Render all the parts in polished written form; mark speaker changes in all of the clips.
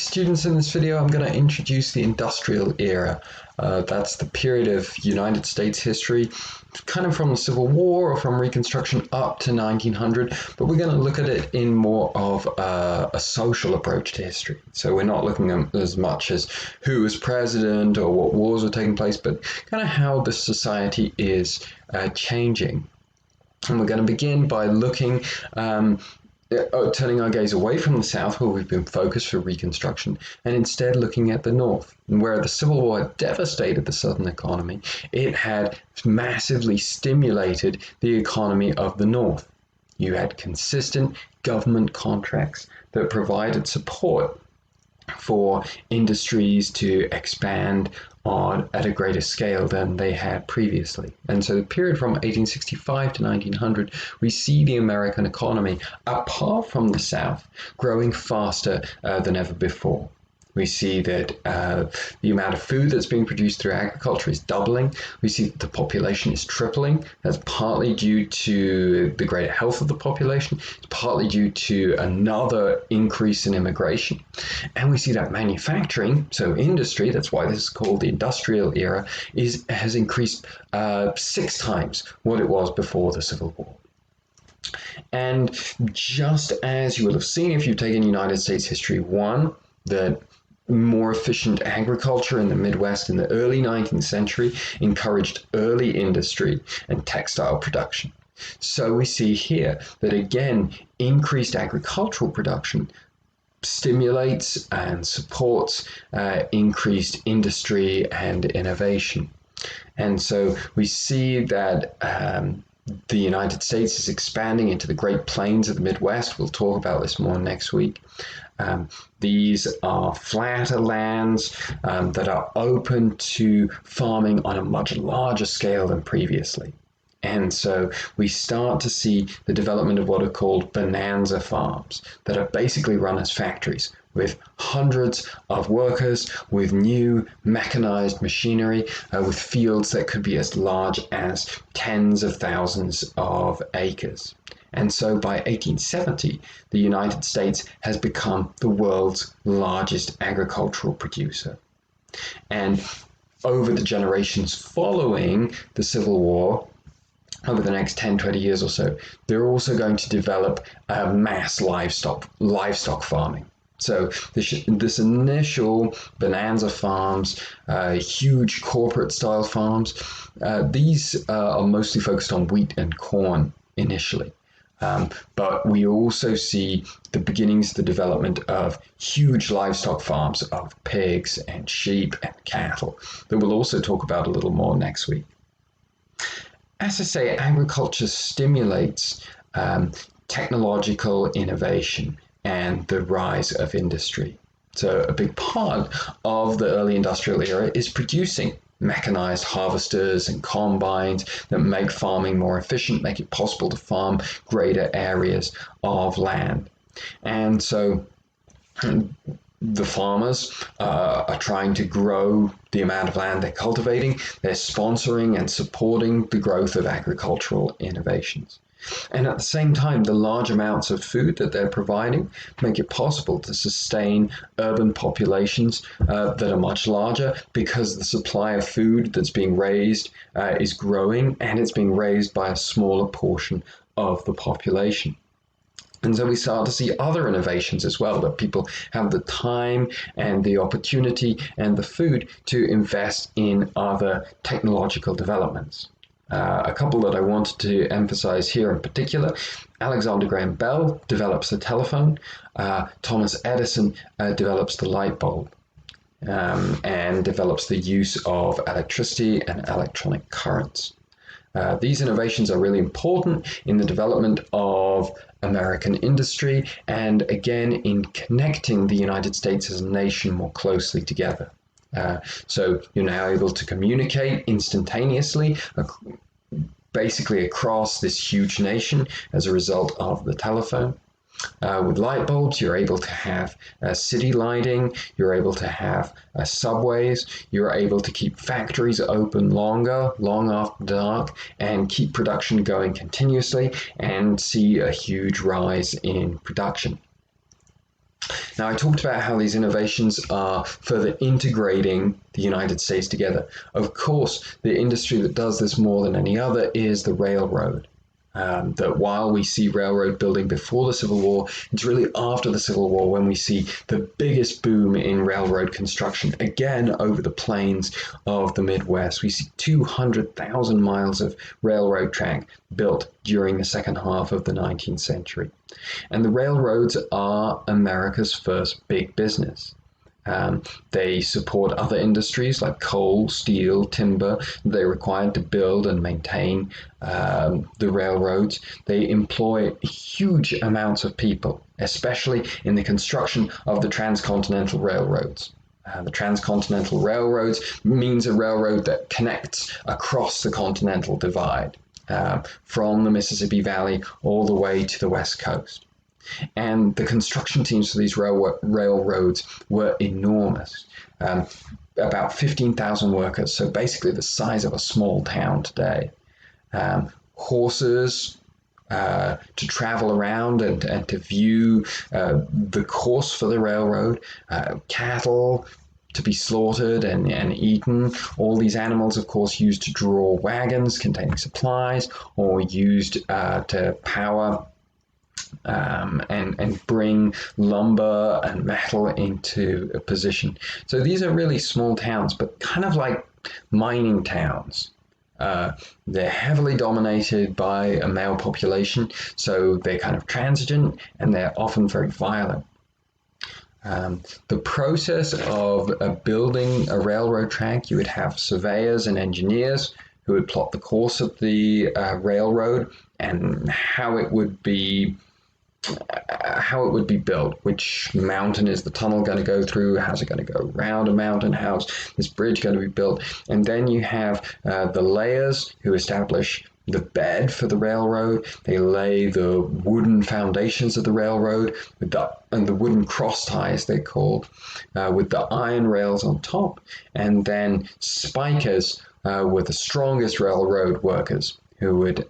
Speaker 1: Students, in this video I'm going to introduce the industrial era. That's the period of United States history, kind of from the Civil War or from Reconstruction up to 1900, but we're going to look at it in more of a social approach to history. So we're not looking at as much as who was president or what wars were taking place, but kind of how the society is changing. And we're going to begin by looking turning our gaze away from the South, where we've been focused for Reconstruction, and instead looking at the North. And where the Civil War had devastated the Southern economy, it had massively stimulated the economy of the North. You had consistent government contracts that provided support for industries to expand at a greater scale than they had previously. And so the period from 1865 to 1900, we see the American economy, apart from the South, growing faster than ever before. We see that the amount of food that's being produced through agriculture is doubling. We see that the population is tripling. That's partly due to the greater health of the population. It's partly due to another increase in immigration. And we see that manufacturing, so industry, that's why this is called the industrial era, has increased 6 times what it was before the Civil War. And just as you will have seen if you've taken United States History 1, that more efficient agriculture in the Midwest in the early 19th century encouraged early industry and textile production. So we see here that again, increased agricultural production stimulates and supports increased industry and innovation. And so we see that the United States is expanding into the Great Plains of the Midwest. We'll talk about this more next week. These are flatter lands that are open to farming on a much larger scale than previously. And so we start to see the development of what are called bonanza farms that are basically run as factories with hundreds of workers, with new mechanized machinery, with fields that could be as large as tens of thousands of acres. And so by 1870, the United States has become the world's largest agricultural producer. And over the generations following the Civil War, over the next 10, 20 years or so, they're also going to develop mass livestock farming. So this initial bonanza farms, huge corporate style farms, these are mostly focused on wheat and corn initially. But we also see the beginnings of the development of huge livestock farms of pigs and sheep and cattle that we'll also talk about a little more next week. As I say, agriculture stimulates technological innovation and the rise of industry. So a big part of the early industrial era is producing mechanized harvesters and combines that make farming more efficient, make it possible to farm greater areas of land. And so the farmers are trying to grow the amount of land they're cultivating. They're sponsoring and supporting the growth of agricultural innovations. And at the same time, the large amounts of food that they're providing make it possible to sustain urban populations that are much larger, because the supply of food that's being raised is growing, and it's being raised by a smaller portion of the population. And so we start to see other innovations as well, that people have the time and the opportunity and the food to invest in other technological developments. A couple that I wanted to emphasize here in particular: Alexander Graham Bell develops the telephone, Thomas Edison develops the light bulb, and develops the use of electricity and electronic currents. These innovations are really important in the development of American industry, and again in connecting the United States as a nation more closely together. So you're now able to communicate instantaneously, basically across this huge nation as a result of the telephone. With light bulbs, you're able to have city lighting, you're able to have subways, you're able to keep factories open long after dark, and keep production going continuously, and see a huge rise in production. Now, I talked about how these innovations are further integrating the United States together. Of course, the industry that does this more than any other is the railroad. That while we see railroad building before the Civil War, it's really after the Civil War when we see the biggest boom in railroad construction, again over the plains of the Midwest. We see 200,000 miles of railroad track built during the second half of the 19th century. And the railroads are America's first big business. They support other industries like coal, steel, timber. They're required to build and maintain the railroads. They employ huge amounts of people, especially in the construction of the transcontinental railroads. The transcontinental railroads means a railroad that connects across the continental divide, from the Mississippi Valley all the way to the West Coast. And the construction teams for these railroads were enormous. About 15,000 workers, so basically the size of a small town today. Horses to travel around and to view the course for the railroad, cattle to be slaughtered and eaten. All these animals, of course, used to draw wagons containing supplies or used to power and bring lumber and metal into a position. So these are really small towns, but kind of like mining towns. They're heavily dominated by a male population, so they're kind of transigent and they're often very violent. The process of building a railroad track, you would have surveyors and engineers who would plot the course of the railroad and how it would be built. Which mountain is the tunnel going to go through? How's it going to go around a mountain? How's this bridge going to be built? And then you have the layers who establish the bed for the railroad. They lay the wooden foundations of the railroad and the wooden cross ties, they're called, with the iron rails on top. And then spikers were the strongest railroad workers, who would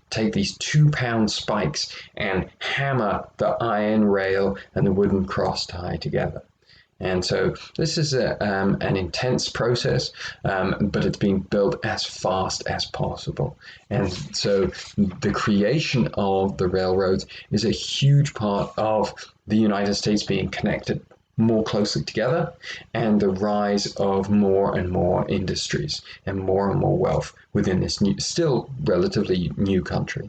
Speaker 1: take these 2-pound spikes and hammer the iron rail and the wooden cross tie together. And so this is an intense process, but it's being built as fast as possible. And so the creation of the railroads is a huge part of the United States being connected more closely together, and the rise of more and more industries and more wealth within this still relatively new country.